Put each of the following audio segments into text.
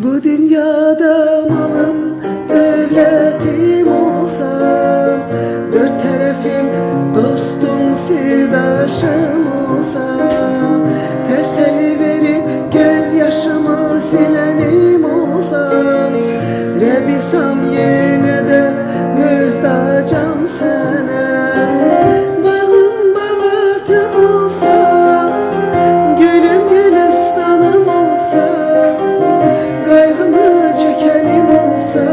Bu dünyada malım, devletim olsam, dört tarafım dostum, sirdaşım olsam, teselli verip gözyaşımı silenim olsam, Rebisam yine de mühtacam sana. Bağım bağatım olsa, gülüm gülistanım olsa, kaygımı çekenim olsa,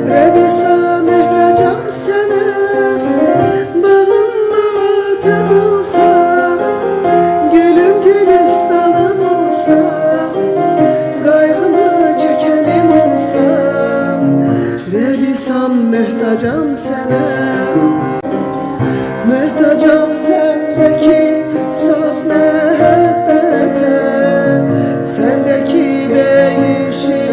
Rebisa mühtacam sana. Bağım bağatım olsa, gülüm gülistanım olsa, kaygımı çekenim olsa, Rebisam mühtacam sana. Mühtacam sendeki saf mehabbete, sendeki değişim